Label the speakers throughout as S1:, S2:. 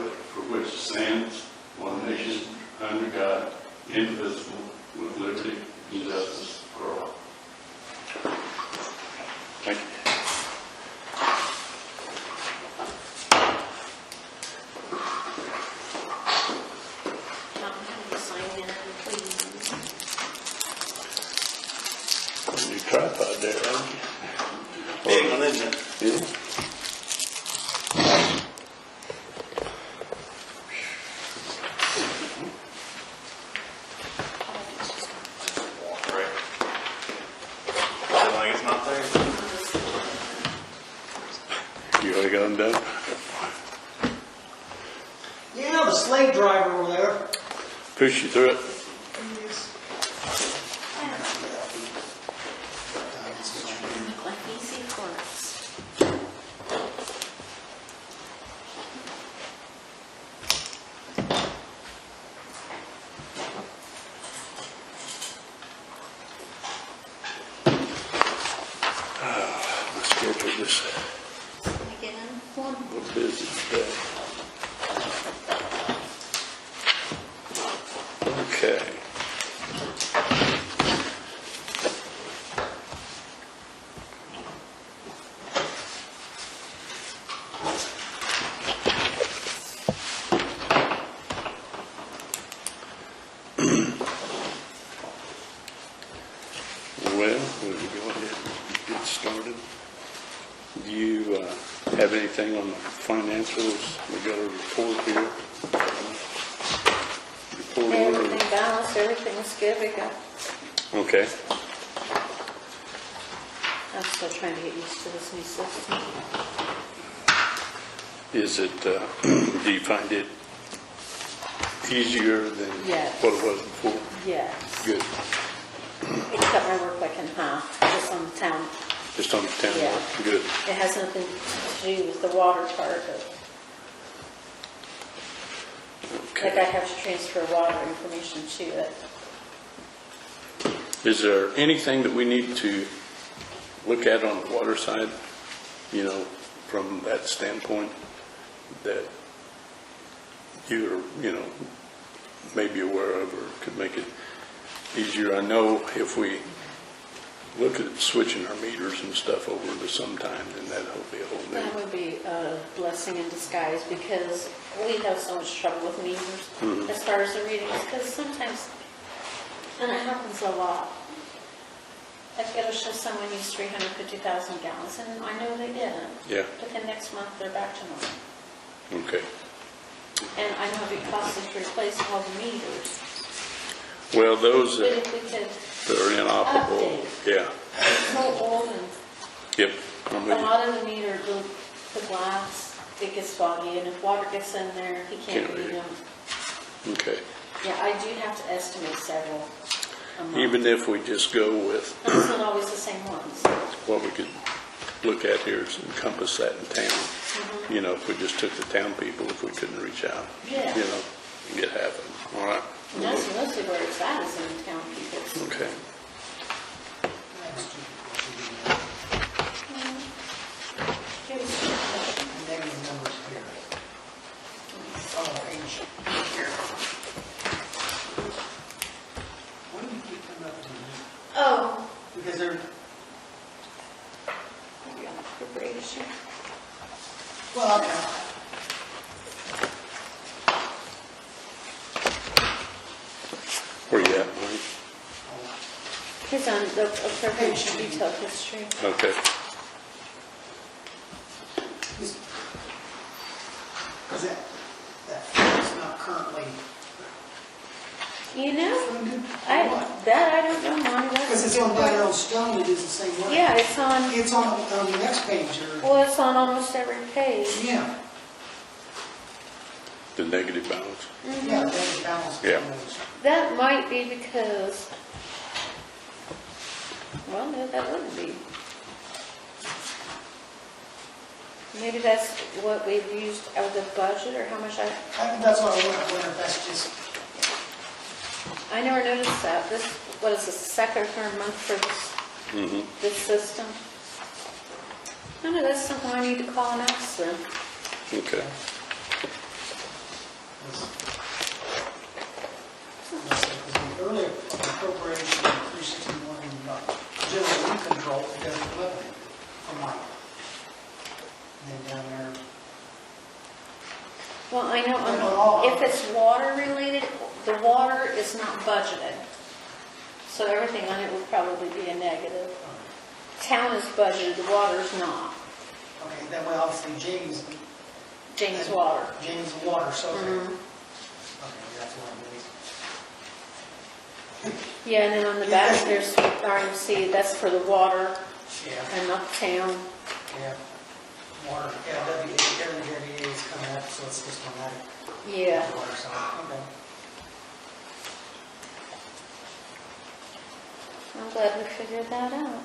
S1: republic for which it stands, one nation, under God, indivisible, with liberty and justice for all. Thank you. New tripod there, haven't you?
S2: Big one, isn't it?
S1: Yeah.
S2: Right. Feel like it's not there.
S1: You already got them done?
S3: Yeah, the slave driver over there.
S1: Push you through it.
S4: Like easy for us.
S1: My schedule just
S4: Again, one.
S1: a little busy today. Okay. Well, we'll go ahead and get started. Do you have anything on the financials? We got a report here. Report order.
S4: Everything balanced, everything's good, we got.
S1: Okay.
S4: I'm still trying to get used to this new system.
S1: Is it, do you find it easier than
S4: Yes.
S1: what it was before?
S4: Yes.
S1: Good.
S4: It cut my work like in half, just on the town.
S1: Just on the town?
S4: Yeah.
S1: Good.
S4: It has nothing to do with the water part, but like I
S1: Okay.
S4: have to transfer water information to it.
S1: Is there anything that we need to look at on the water side, you know, from that standpoint that you're, you know, maybe aware of or could make it easier? I know if we look at switching our meters and stuff over to sometime, then that'll be a whole
S4: That
S1: new.
S4: would be a blessing in disguise because we have so much trouble with meters as far as the readings, because sometimes, and it happens a lot, I've got to show someone used 350,000 gallons, and I know they didn't.
S1: Yeah,
S4: But then next month, they're back to normal.
S1: okay.
S4: And I know it costs us to replace all the meters.
S1: Well, those
S4: But
S1: that
S4: if we could,
S1: are inoperable,
S4: Update.
S1: yeah,
S4: it's so old, and
S1: yep, I'm
S4: a
S1: with you.
S4: lot of the meter, the glass, it gets foggy, and if water gets in there, he can't
S1: Can't
S4: read
S1: read.
S4: them.
S1: Okay.
S4: Yeah, I do have to estimate several a month.
S1: Even if we just go with
S4: And it's not always the same ones.
S1: what we could look at here is encompass that in town. You know, if we just took the town people, if we couldn't reach out,
S4: Yeah.
S1: you know, and get half of them. All right.
S4: And that's mostly where it's at, is in the town people.
S1: Okay.
S3: And then the numbers here. Oh, ancient. Here. When do you keep coming up with these?
S4: Oh.
S3: Because they're,
S4: Maybe on the appropriation.
S3: well, okay.
S1: Where you at, Mike?
S4: He's on the appropriation detail history.
S1: Okay.
S3: Is that's not currently
S4: You know,
S3: funded?
S4: that I don't know, Monty.
S3: Because it's on Dyer on Stone, it is the same way.
S4: Yeah, it's on,
S3: It's on the next page, or,
S4: well, it's on almost every page.
S3: yeah,
S1: The negative balance.
S3: yeah, that's balanced.
S1: Yeah.
S4: That might be because, well, no, that wouldn't be. Maybe that's what we've used out of the budget, or how much
S3: That's what I wonder if that's just,
S4: I never noticed that. This, what is the second or third month for this, this system? I know that's something I need to call and ask them.
S1: Okay.
S4: I know,
S3: They're not all.
S4: if it's water related, the water is not budgeted. So everything on it would probably be a negative. Town is budgeted, the water's not.
S3: Okay, that way obviously James.
S4: James Water.
S3: James Water, so.
S4: Mhm.
S3: Okay, that's what it is.
S4: Yeah, and then on the back, there's RMC, that's for the water
S3: Yeah,
S4: and not the town.
S3: yeah. Water, yeah, WA is coming up, so it's just on that.
S4: Yeah.
S3: Water side, okay.
S4: I'm glad we figured that out.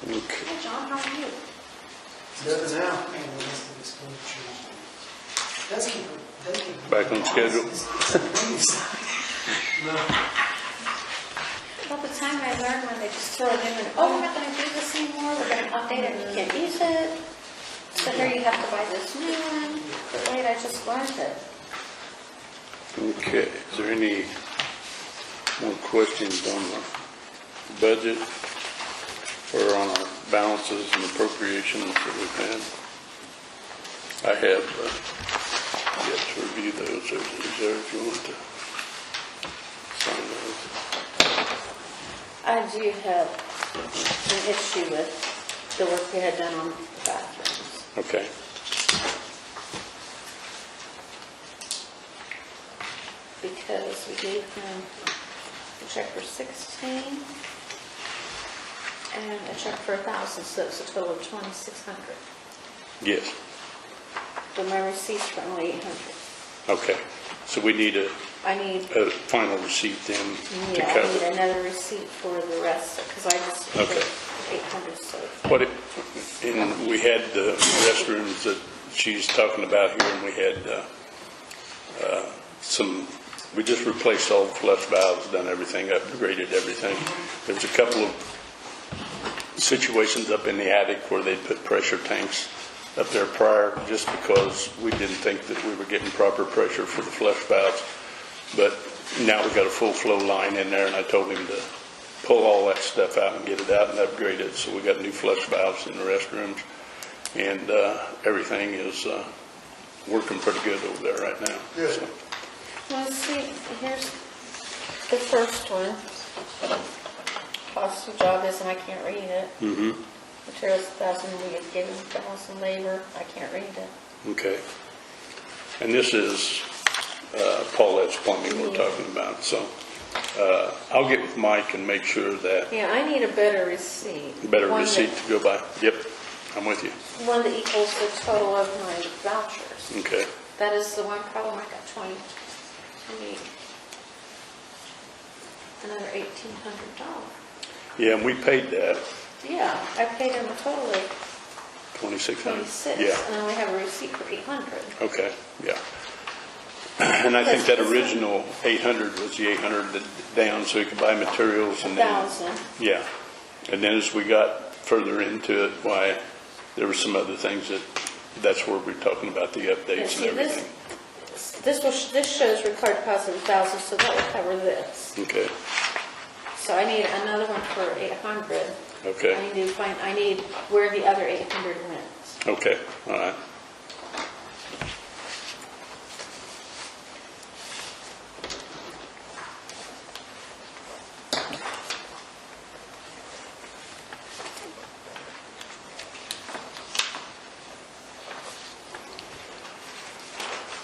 S1: Okay.
S4: Hey, John, how are you?
S2: Good now.
S3: And the list of expenditures. Does keep.
S1: Back on schedule.
S4: About the time I learned when they just throw it in and, oh, we're not going to do this anymore, we're going to update it and you can't use it. So here you have to buy this new one. But wait, I just learned it.
S1: Okay, is there any more questions on the budget or on our balances and appropriations that we've had? I have yet to review those. Is there, if you want to sign those?
S4: I do have an issue with the work we had done on the bathrooms.
S1: Okay.
S4: Because we gave him a check for 16 and a check for 1,000, so it's a total of 2,600.
S1: Yes.
S4: But my receipts were only 800.
S1: Okay. So we need a
S4: I need,
S1: final receipt then to
S4: yeah, I
S1: cover.
S4: need another receipt for the rest, because I just did
S1: Okay.
S4: 800, so.
S1: What it, and we had the restrooms that she's talking about here, and we had we just replaced all the flush valves, done everything, upgraded everything. There's a couple of situations up in the attic where they put pressure tanks up there prior, just because we didn't think that we were getting proper pressure for the flush valves. But now we've got a full flow line in there, and I told him to pull all that stuff out and get it out and upgrade it. So we got new flush valves in the restrooms, and everything is working pretty good over there right now.
S2: Good.
S1: So,
S4: Well, see, here's the first one. Cost of job is, and I can't read it. Materials 1,000, we had given 1,000 labor, I can't read it.
S1: okay. And this is Paulette's Plumbing we're talking about. So I'll get with Mike and make sure that
S4: Yeah, I need a better receipt.
S1: better
S4: One
S1: receipt
S4: that-
S1: to go by. Yep, I'm with you.
S4: One that equals the total of my vouchers.
S1: Okay.
S4: That is the one problem, I got I need another $1,800.
S1: Yeah, and we paid that,
S4: Yeah, I paid him a total of
S1: 2,600.
S4: 26,
S1: Yeah,
S4: and I only have a receipt for 800.
S1: okay, yeah. And I think that original 800 was the 800 down so he could buy materials and then,
S4: 1,000.
S1: yeah. And then as we got further into it, why, there were some other things that's where we're talking about the
S4: Yeah,
S1: updates
S4: see,
S1: and everything.
S4: this shows required deposit of 1,000, so that will cover this.
S1: Okay,
S4: So I need another one for 800.
S1: okay,
S4: I need where the other 800 went.
S1: okay, all right.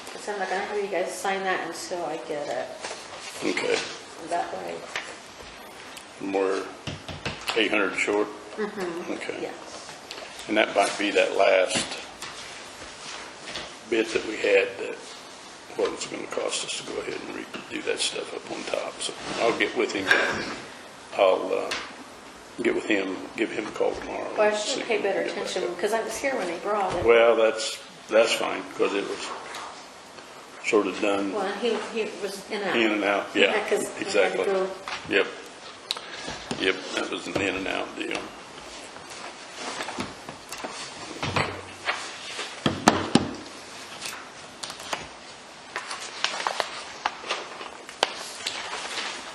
S4: Because I'm not going to have you guys sign that until I get it.
S1: Okay,
S4: That way.
S1: and we're 800 short? Okay.
S4: Yes.
S1: And that might be that last bit that we had, that what it's going to cost us to go ahead and redo that stuff up on top. So I'll get with him. I'll get with him, give him a call tomorrow.
S4: Well, I
S1: and
S4: should
S1: see
S4: pay
S1: if we can
S4: better
S1: get back
S4: attention
S1: up.
S4: because I was here when they brought it.
S1: Well, that's fine, because it was sort of done
S4: Well, he was in
S1: in and out. Yeah,
S4: because
S1: exactly. Yep. Yep, that was an in and out deal.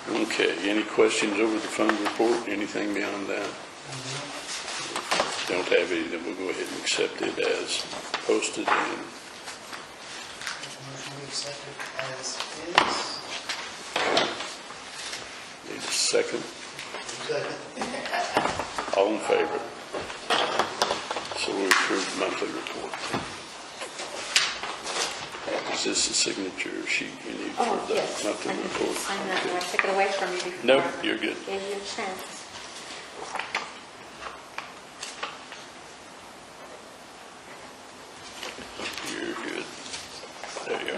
S1: Okay, any questions over the fund report? Anything beyond that? don't have any, then we'll go ahead and accept it as posted. And
S2: Motion we accept it as is.
S1: need a second.
S2: Second.
S1: All in favor? So we approve the monthly report. Is this a signature sheet you need
S4: Oh,
S1: for the
S4: yes.
S1: monthly
S4: I need you to
S1: report?
S4: sign that, and I took it away from you before.
S1: Nope, you're good.
S4: Gave you a chance.
S1: You're good. There you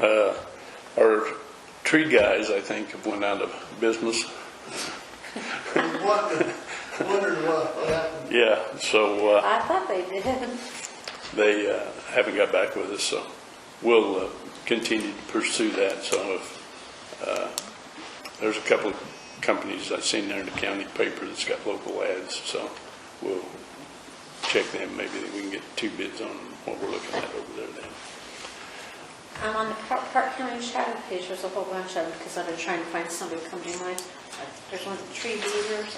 S1: are. Our tree guys, I think, have went out of business.
S2: Wondering what happened.
S1: Yeah, so
S4: I thought they did.
S1: they haven't got back with us, so we'll continue to pursue that. So if there's a couple of companies I've seen there in the county paper that's got local ads, so we'll check them. Maybe we can get 2 bids on what we're looking at over there then.
S4: On the Park County shadow page, there's a whole bunch of them, because I've been trying to find somebody to come do mine. There's one with the tree beavers.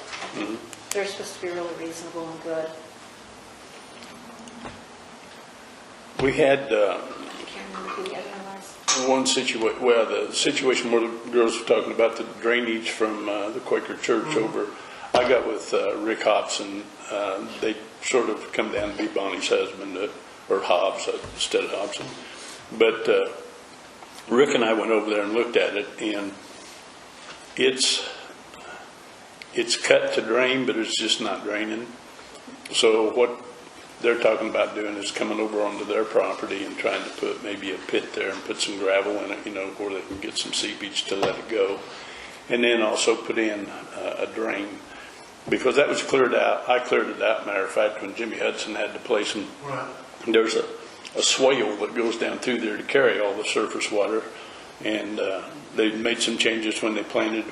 S4: They're supposed to be really reasonable and good.
S1: We had
S4: I can't remember who the other one was.
S1: one situation, well, the situation where the girls were talking about the drainage from the Quaker Church over. I got with Rick Hobson. They sort of come down to be Bonnie's husband, or Hobbs instead of Hobson. But Rick and I went over there and looked at it, and it's cut to drain, but it's just not draining. So what they're talking about doing is coming over onto their property and trying to put maybe a pit there and put some gravel in it, where they can get some seepage to let it go. And then also put in a drain, because that was cleared out. I cleared it out, matter of fact, when Jimmy Hudson had to place them.
S2: Right.
S1: There's a swale that goes down through there to carry all the surface water, and they made some changes when they planted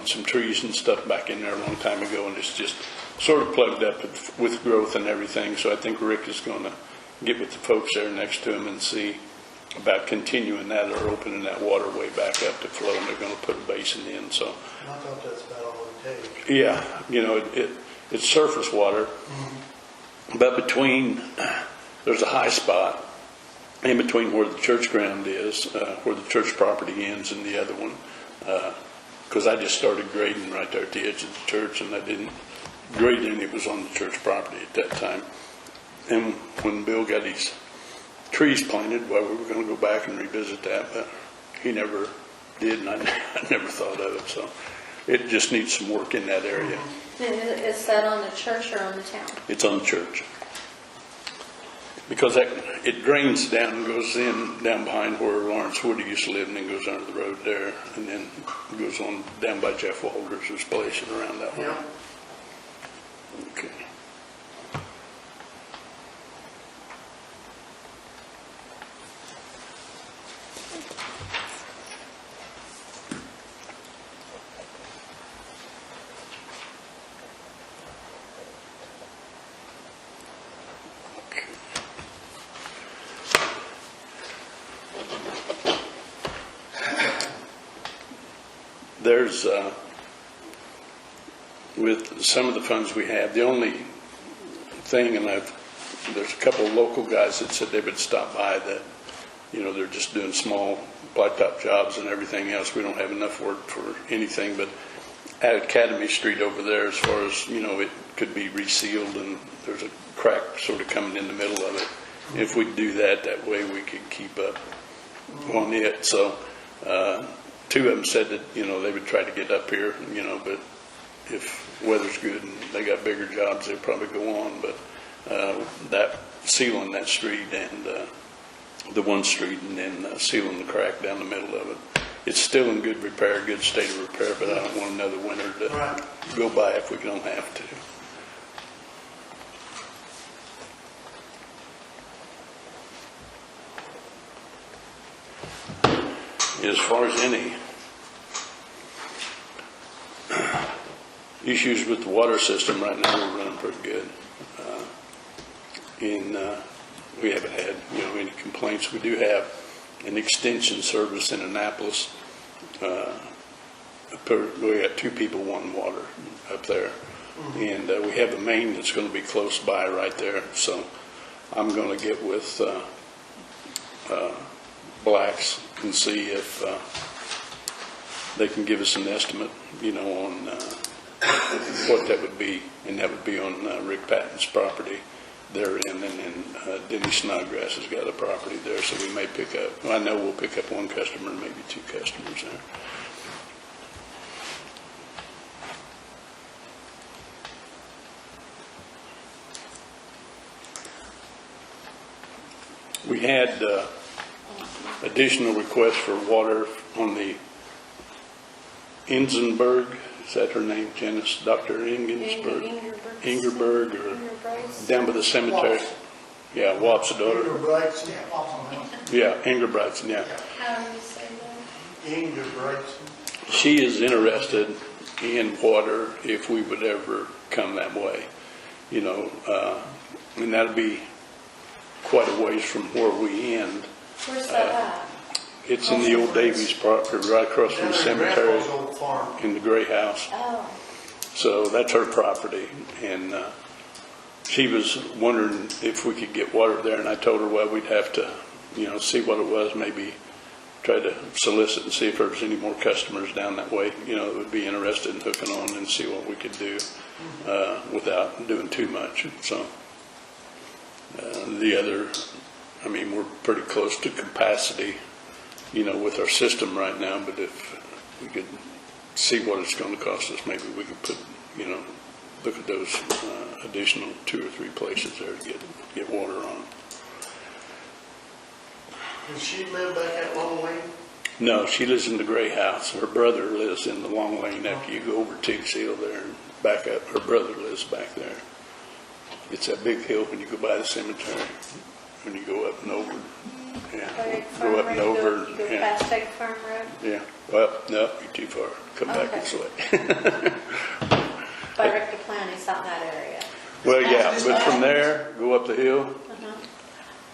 S1: some trees and stuff back in there a long time ago, and it's just sort of plugged up with growth and everything. So I think Rick is going to get with the folks there next to him and see about continuing that or opening that waterway back up to flow, and they're going to put a basin in. So
S2: I thought that's about all it takes.
S1: yeah, it's surface water. But there's a high spot in between where the church ground is, where the church property ends, and the other one. Because I just started grading right there at the edge of the church, and I didn't grade any. It was on the church property at that time. And when Bill got his trees planted, well, we were going to go back and revisit that, but he never did, and I never thought of it. So it just needs some work in that area.
S4: Is that on the church or on the town?
S1: It's on the church. Because it drains down and goes in down behind where Lawrence Woody used to live, and then goes under the road there, and then goes on down by Jeff Walters' place and around that way.
S2: Yeah.
S1: Okay. There's, with some of the funds we have, the only thing, and there's a couple of local guys that said they would stop by that, they're just doing small blacktop jobs and everything else. We don't have enough work for anything, but at Academy Street over there, as far as, it could be resealed, and there's a crack sort of coming in the middle of it. If we do that way we could keep up on it. So, 2 of them said that, they would try to get up here, but if weather's good and they got bigger jobs, they'll probably go on. But that sealing that street and the one street, and then sealing the crack down the middle of it, it's still in good repair, good state of repair, but I don't want another winter to go by if we don't have to. As far as any issues with the water system right now, we're running pretty good. We haven't had any complaints. We do have an extension service in Annapolis we got 2 people wanting water up there. And we have a main that's going to be close by right there. So I'm going to get with Blacks and see if they can give us an estimate, on what that would be. And that would be on Rick Patton's property there. And then Denny Snodgrass has got a property there. So we may pick up, I know we'll pick up 1 customer and maybe 2 customers there. We had additional requests for water on the Ingenberg, is that her name, Janice? Dr. Ingenberg? Ingerberg, or down by the cemetery? Yeah, Wap's daughter.
S2: Ingebrigtsen.
S1: Yeah, Ingerbrigtsen, yeah.
S4: How do you say that?
S2: Ingebrigtsen.
S1: She is interested in water if we would ever come that way, and that'll be quite a ways from where we end.
S4: Where's that at?
S1: It's in the old Davies property, right across from the cemetery,
S2: Old farm.
S1: in the gray house.
S4: Oh,
S1: So that's her property, and she was wondering if we could get water there, and I told her, well, we'd have to, see what it was, maybe try to solicit and see if there was any more customers down that way, that would be interested in hooking on, and see what we could do without doing too much. So the other, we're pretty close to capacity, with our system right now, but if we could see what it's going to cost us, maybe we could put, look at those additional 2 or 3 places there to get water on.
S2: Does she live back at Long Lane?
S1: No, she lives in the gray house. Her brother lives in the long lane after you go over Tiggs Hill there and back up. Her brother lives back there. It's that big hill when you go by the cemetery, when you go up and over. Yeah, go up and over.
S4: Go past Egg Farm Road?
S1: Yeah. Well, no, you're too far. Come back this way.
S4: By Rick DePlaney's out in that area.
S1: Well, yeah, but from there, go up the hill,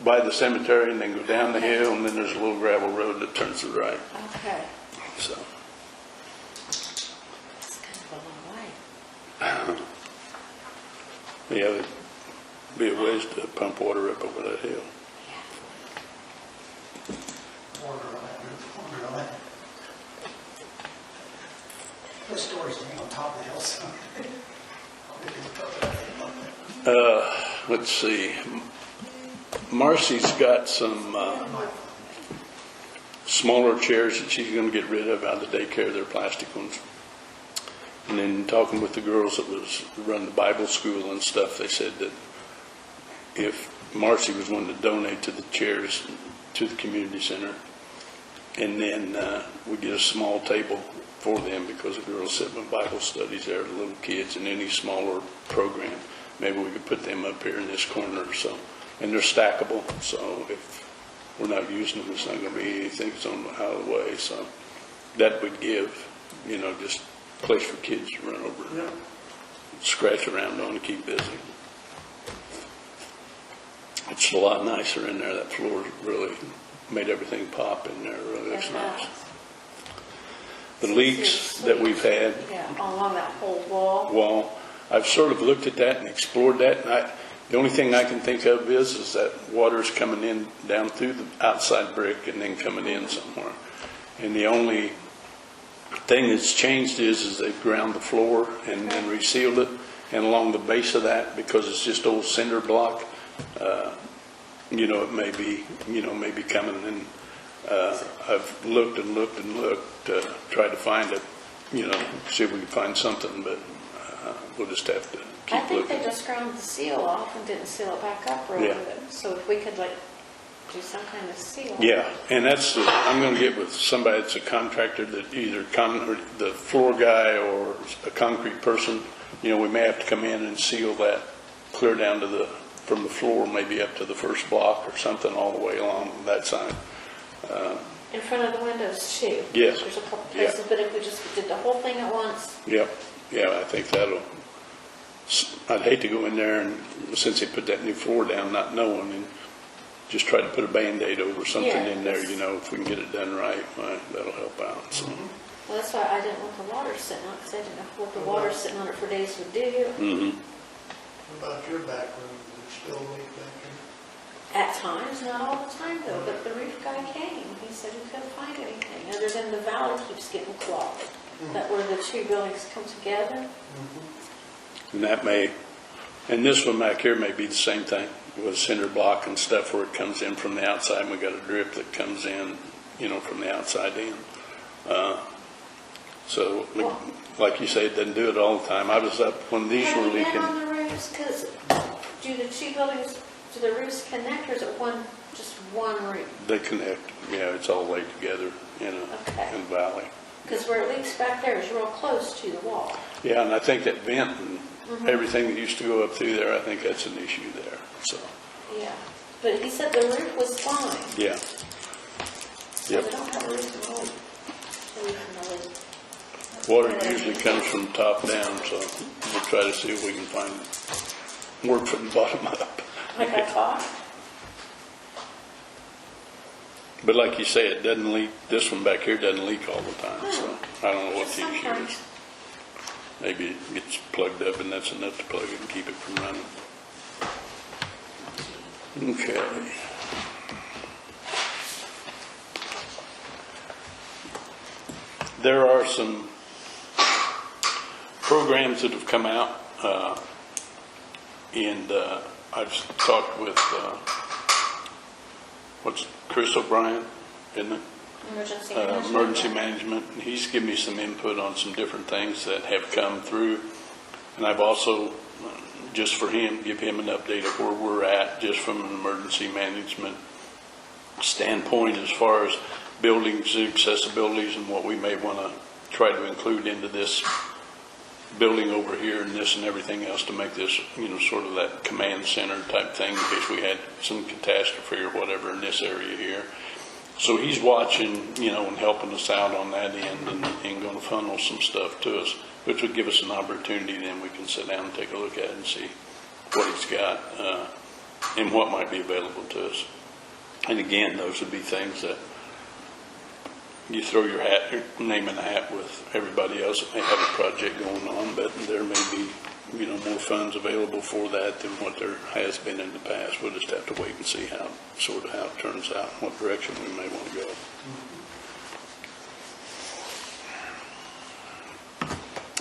S1: by the cemetery, and then go down the hill, and then there's a little gravel road that turns to the right.
S4: Okay.
S1: So,
S4: That's kind of a long way.
S1: yeah, there'd be a ways to pump water up over that hill.
S3: The stories being on top of the hill, so.
S1: Let's see. Marcy's got some smaller chairs that she's going to get rid of out of the daycare. They're plastic ones. And then talking with the girls that run the Bible school and stuff, they said that if Marcy was wanting to donate to the chairs to the community center, and then we get a small table for them because the girls sit in Bible studies there, the little kids, and any smaller program, maybe we could put them up here in this corner or so. And they're stackable, so if we're not using them, it's not going to be anything that's out of the way. So that would give, just a place for kids to run over, scratch around on and keep busy. It's a lot nicer in there. That floor really made everything pop in there. Really looks nice. The leaks that we've had.
S4: Yeah, along that whole wall.
S1: I've sort of looked at that and explored that, and the only thing I can think of is that water's coming in down through the outside brick and then coming in somewhere. And the only thing that's changed is they've ground the floor and then resealed it, and along the base of that, because it's just old cinder block, it may be coming in. I've looked and looked and looked, tried to find it, see if we can find something, but we'll just have to keep
S4: I think
S1: looking.
S4: they just ground the seal off and didn't seal it back up real good. So if we could do some kind of seal.
S1: Yeah, and I'm going to get with somebody that's a contractor that either the floor guy or a concrete person. We may have to come in and seal that clear down to from the floor, maybe up to the first block or something all the way along that side.
S4: In front of the windows too.
S1: Yes.
S4: There's a couple places, but if we just did the whole thing at once.
S1: Yep. Yeah, I think I'd hate to go in there and, since they put that new floor down, not knowing, and just try to put a Band-Aid over something in there, if we can get it done right, that'll help out. So.
S4: Well, that's why I didn't want the water sitting on it, because I didn't know what the water sitting on it for days would do.
S2: What about your back room? Is it still leak back here?
S4: At times, not all the time though, but the roof guy came. He said he couldn't find anything, other than the valley keeps getting clogged. That where the two buildings come together.
S1: And that may, and this one back here may be the same thing with cinder block and stuff where it comes in from the outside. And we got a drip that comes in, you know, from the outside in. So, like you say, it doesn't do it all the time. I was up when these were
S4: Have you
S1: leaking.
S4: been on the roofs? Because do the two buildings, do the roofs connect, or is it one, just one roof?
S1: They connect. Yeah, it's all laid together in a valley.
S4: Because where it leaks back there is real close to the wall.
S1: Yeah, and I think that vent and everything that used to go up through there, I think that's an issue there. So,
S4: Yeah. But he said the roof was fine.
S1: yeah.
S4: So
S1: Yep.
S4: we don't have a roof in the leak.
S1: Water usually comes from top down, so we'll try to see if we can find work from the bottom up.
S4: Like I thought.
S1: But like you say, it doesn't leak. This one back here doesn't leak all the time, so I don't know what the issue
S4: Sometimes.
S1: is. Maybe it gets plugged up and that's enough to plug it and keep it from running. Okay. There are some programs that have come out, and I've talked with, what's Chris O'Brien, isn't it? Emergency management. And he's given me some input on some different things that have come through. And I've also, just for him, give him an update of where we're at, just from an emergency management standpoint as far as buildings, accessibilities, and what we may want to try to include into this building over here and this and everything else to make this, you know, sort of that command center type thing in case we had some catastrophe or whatever in this area here. So he's watching, you know, and helping us out on that end and going to funnel some stuff to us, which would give us an opportunity. Then we can sit down and take a look at it and see what he's got and what might be available to us. And again, those would be things that you throw your name in the hat with everybody else that may have a project going on, but there may be, you know, more funds available for that than what there has been in the past. We'll just have to wait and see how it turns out, what direction we may want to go.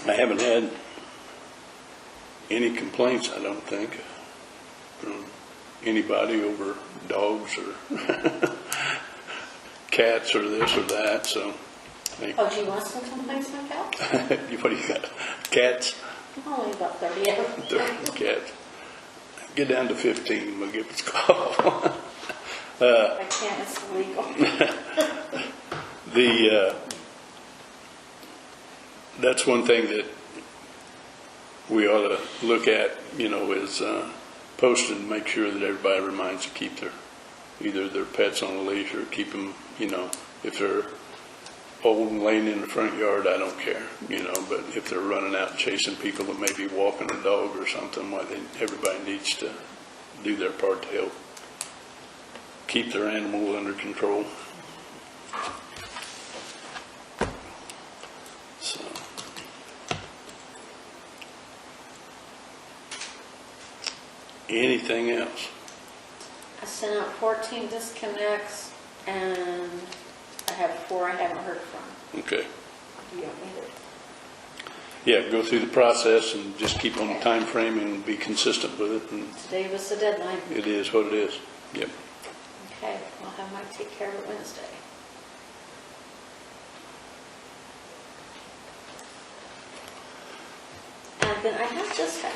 S1: I haven't had any complaints, I don't think, from anybody over dogs or cats or this or that, so.
S4: Oh, do you want some complaints like that?
S1: What do you got? Cats?
S4: Only about 30 of them.
S1: 30 cats. Get down to 15, we'll give it a call.
S4: I can't, it's illegal.
S1: That's one thing that we ought to look at, you know, is posting and make sure that everybody reminds to keep either their pets on a leash or keep them, you know, if they're old and laying in the front yard, I don't care, you know, but if they're running out and chasing people that may be walking a dog or something, well, then everybody needs to do their part to help keep their animal under control. So. Anything else?
S4: I sent out 14 disconnects, and I have 4 I haven't heard from.
S1: Okay.
S4: Do you want me to?
S1: Yeah, go through the process and just keep on the time frame and be consistent with it. And
S4: Today was the deadline.
S1: it is what it is. Yep.
S4: Okay, I'll have Mike take care of it Wednesday. And then I have just had,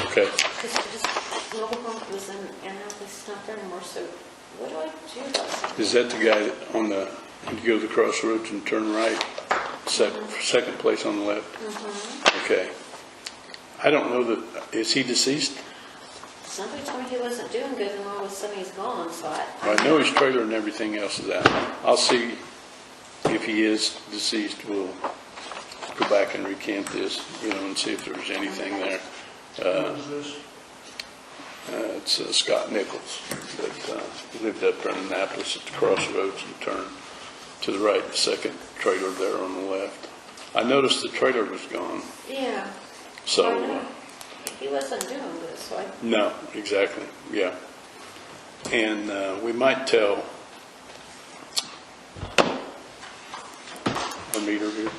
S1: Okay.
S4: because I just, mobile home was in, and now it's not there anymore, so what do I do about it?
S1: Is that the guy that on the, you go to the crossroads and turn right, second place on the left?
S4: Mm-hmm.
S1: Okay. I don't know that, is he deceased?
S4: Somebody told me he wasn't doing good, and all of a sudden he's gone, so
S1: I know his trailer and everything else is out. I'll see if he is deceased. We'll go back and recant this, you know, and see if there's anything there.
S2: What is this?
S1: It's Scott Nichols that lived up there in Annapolis at the crossroads and turned. to the right, the second trailer there on the left. I noticed the trailer was gone,
S4: Yeah.
S1: so,
S4: I know. He wasn't doing this, so I,
S1: no, exactly, yeah. And we might tell our meter here,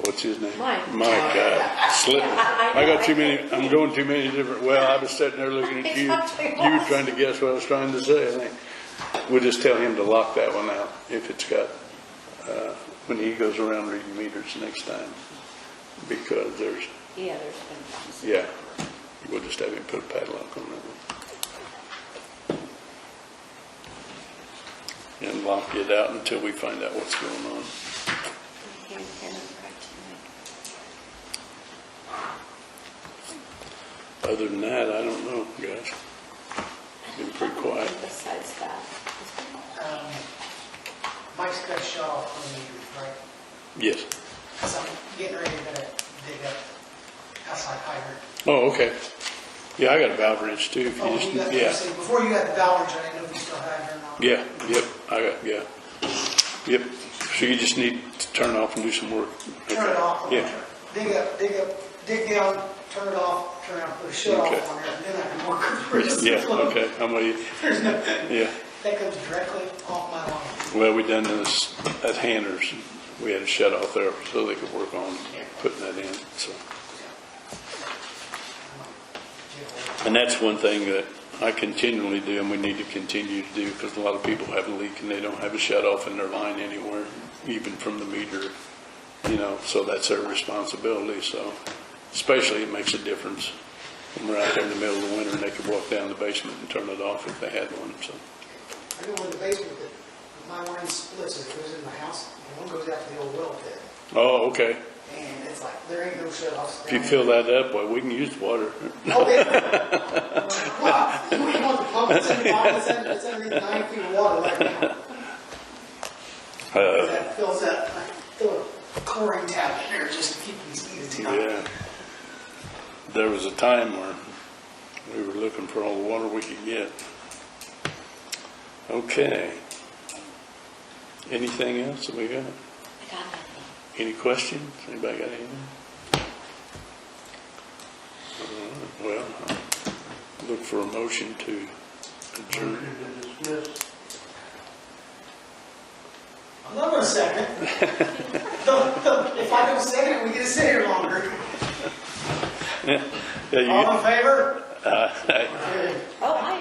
S1: what's his name?
S4: Mike.
S1: Mike, slip.
S4: Yeah,
S1: I got
S4: know.
S1: too many, I'm going too many different, well, I was sitting there looking at you. You were trying to guess what I was trying to say, I think. We'll just tell him to lock that one out if it's got, when he goes around reading meters next time. Because there's,
S4: yeah, there's been times.
S1: yeah, we'll just have him put a padlock on that one. And lock it out until we find out what's going on.
S4: Here, right tonight.
S1: Other than that, I don't know, guys. Been pretty quiet.
S4: Besides that.
S3: Mike's got a shut off on the meters, right?
S1: Yes.
S3: Because I'm getting ready to dig up outside hydrant.
S1: Oh, okay. Yeah, I got a valve wrench too. If you
S3: Oh,
S1: just,
S3: you got,
S1: yeah.
S3: see, before you got the valve wrench, I didn't know if you still had it or not.
S1: Yeah, yep, I got, yeah. Yep. So you just need to turn it off and do some work.
S3: Turn it off.
S1: Yeah.
S3: Dig down, turn it off, turn around, put a shut
S1: Okay.
S3: off on there, and then I can work through it.
S1: Yeah, okay, I'm with you.
S3: There's no,
S1: Yeah.
S3: that comes directly off my line.
S1: Well, we done this at Hanners. We had a shut off there so they could work on putting that in, so. And that's one thing that I continually do and we need to continue to do because a lot of people have a leak and they don't have a shut off in their line anywhere, even from the meter, you know, so that's their responsibility. So especially it makes a difference when we're out there in the middle of the winter and they could walk down the basement and turn it off if they had one, so.
S3: I know in the basement that my line splits, it goes in my house, and one goes out to the old well pit.
S1: Oh, okay.
S3: And it's like, there ain't no shut offs.
S1: If you fill that up, well, we can use the water.
S3: Okay. Well, you want the pump, it's in the bottom, it's underneath 9 feet of water right now. That fills up, I fill a chlorine tab in there just to keep mosquitoes down.
S1: Yeah. There was a time where we were looking for all the water we could get. Okay. Anything else that we got?
S4: I got nothing.
S1: Any questions? Anybody got anything? Well, I'll look for a motion to adjourn.
S2: Motion to dismiss.
S3: I'm not gonna second. If I don't second it, we get to sit here longer.
S1: Yeah,
S3: All in favor?
S1: you,
S3: Okay.
S4: Oh, I